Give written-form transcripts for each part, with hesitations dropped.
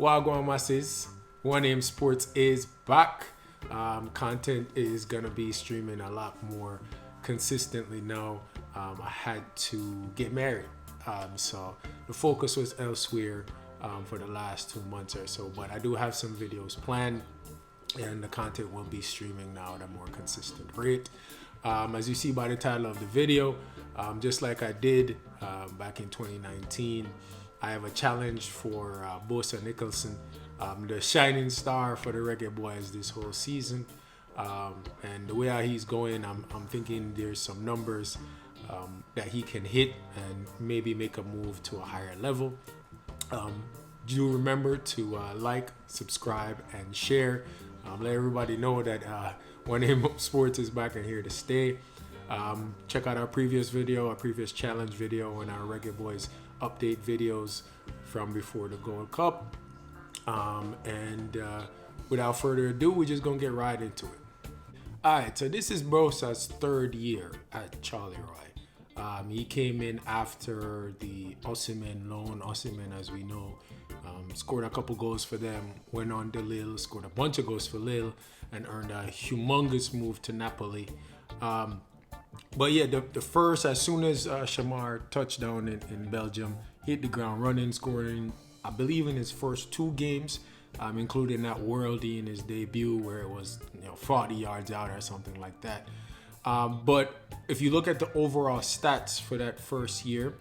Wagwan masses, One Aim Sports is back. Content is gonna be streaming a lot more consistently now. I had to get married, so the focus was elsewhere for the last 2 months or so. But I do have some videos planned, and the content will be streaming now at a more consistent rate. As you see by the title of the video, just like I did back in 2019, I have a challenge for Boza Nicholson, the shining star for the Reggae Boys this whole season. And the way how he's going, I'm thinking there's some numbers that he can hit and maybe make a move to a higher level. Do remember to like, subscribe, and share. Let everybody know that One Aim Sports is back and here to stay. Check out our previous video, our previous challenge video, and our Reggae Boys update videos from before the Gold Cup. Without further ado, we're just gonna get right into it. Alright, so this is Boza's third year at Charleroi. He came in after the Osimhen loan. Osimhen, as we know, scored a couple goals for them, went on to Lille, scored a bunch of goals for Lille, and earned a humongous move to Napoli. But yeah, the first, as soon as Shamar touched down in Belgium, hit the ground running, scoring, I believe, in his first 2 games, including that worldie in his debut where it was 40 yards out or something like that. But if you look at the overall stats for that first year,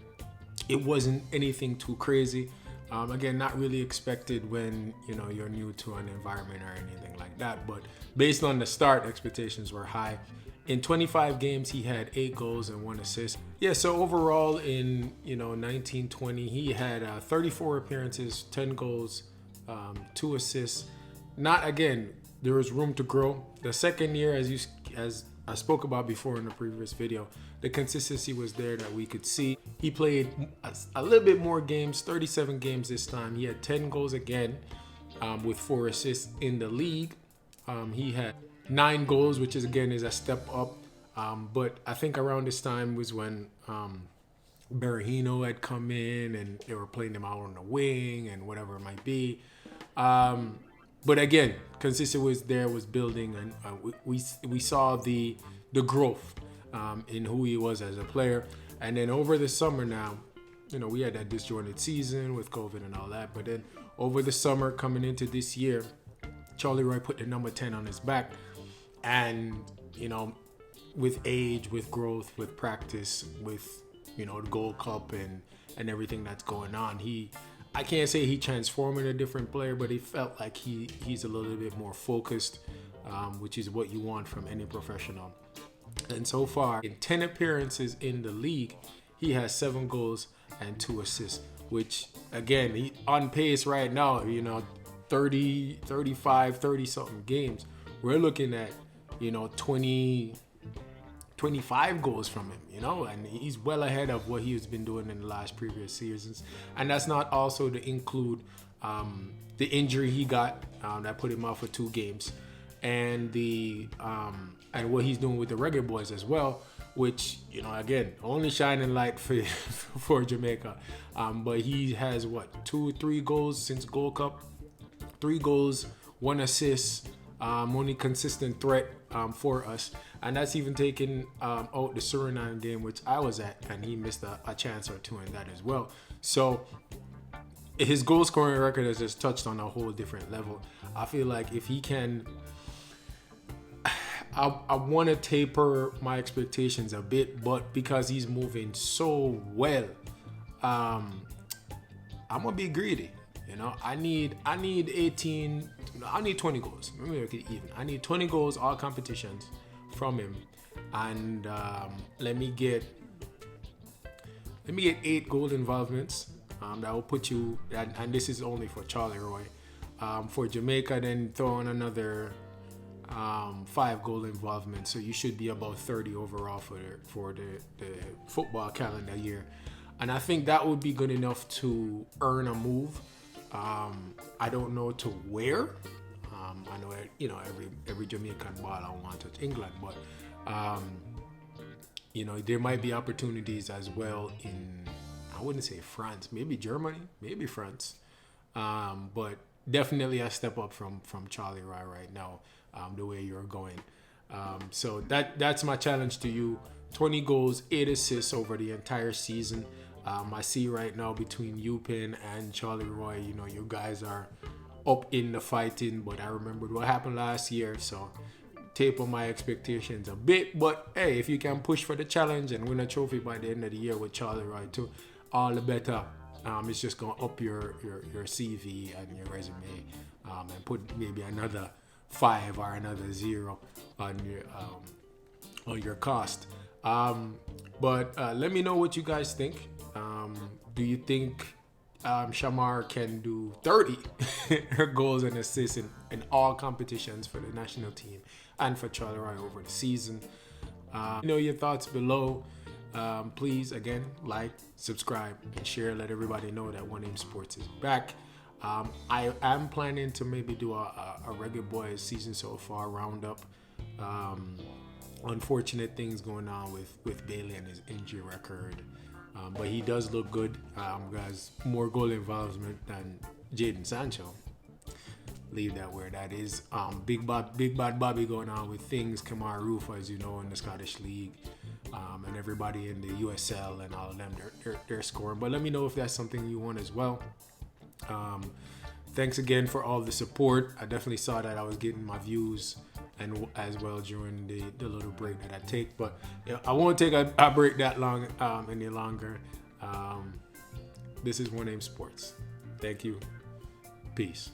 it wasn't anything too crazy. Again, not really expected when you're new to an environment or anything like that. But based on the start, expectations were high. In 25 games, he had 8 goals and 1 assist. Yeah, so overall in 1920, he had 34 appearances, 10 goals, 2 assists. Again, there was room to grow. The second year, as I spoke about before in the previous video, the consistency was there that we could see. He played a little bit more games, 37 games this time. He had 10 goals again, with 4 assists in the league. He had 9 goals, which is a step up. But I think around this time was when Berahino had come in and they were playing him out on the wing and whatever it might be. But again, consistency was there, was building, and we saw the growth in who he was as a player. And then over the summer now, we had that disjointed season with COVID and all that. But then over the summer coming into this year, Charleroi put the number 10 on his back. And, with age, with growth, with practice, with, the Gold Cup and everything that's going on, I can't say he transformed into a different player, but it felt like he's a little bit more focused, which is what you want from any professional. And so far, in 10 appearances in the league, he has 7 goals and 2 assists, which, again, he on pace right now, 30, 35, 30-something games. We're looking at, 25 goals from him, and he's well ahead of what he's been doing in the last previous seasons. And that's not also to include the injury he got that put him out for 2 games, and and what he's doing with the Reggae Boys as well, which again, only shining light for Jamaica. But he has 2-3 goals since Gold Cup, 3 goals, 1 assist. Only consistent threat for us, and that's even taking out the Suriname game, which I was at, and he missed a chance or 2 in that as well. So his goal scoring record has just touched on a whole different level. I feel like if he can, I want to taper my expectations a bit, but because he's moving so well, I'm gonna be greedy. I need 18. I need 20 goals. Let me make it even. I need 20 goals all competitions from him, and let me get 8 goal involvements. That will put you. And this is only for Charleroi. For Jamaica, then throw in another 5 goal involvement. So you should be about 30 overall for the football calendar year, and I think that would be good enough to earn a move. I don't know to where. I know every Jamaican ball I want to England, but there might be opportunities as well in, I wouldn't say France, maybe Germany, maybe France. But definitely a step up from Charlie Roy right now, the way you're going. So that's my challenge to you. 20 goals, 8 assists over the entire season. I see right now between Upin and Charlie Roy, you know, you guys are up in the fighting, but I remembered what happened last year, so taper my expectations a bit. But hey, if you can push for the challenge and win a trophy by the end of the year with Charlie Roy too, all the better. It's just gonna up your CV and your resume, and put maybe another 5 or another 0 on your cost. But let me know what you guys think. Do you think Shamar can do 30 goals and assists in all competitions for the national team and for Charlie Roy over the season? Your thoughts below. Please, again, like, subscribe, and share. Let everybody know that One Aim Sports is back. I am planning to maybe do a Reggae Boys season so far roundup. Unfortunate things going on with Bailey and his injury record. But he does look good. Has more goal involvement than Jadon Sancho. Leave that where that is. Big bad Bobby going on with things. Kamar Rufa, as you know, in the Scottish League. And everybody in the USL and all of them, they're scoring. But let me know if that's something you want as well. Thanks again for all the support. I definitely saw that I was getting my views and as well during the little break that I take. But yeah, I won't take a break that long any longer. This is One Aim Sports. Thank you. Peace.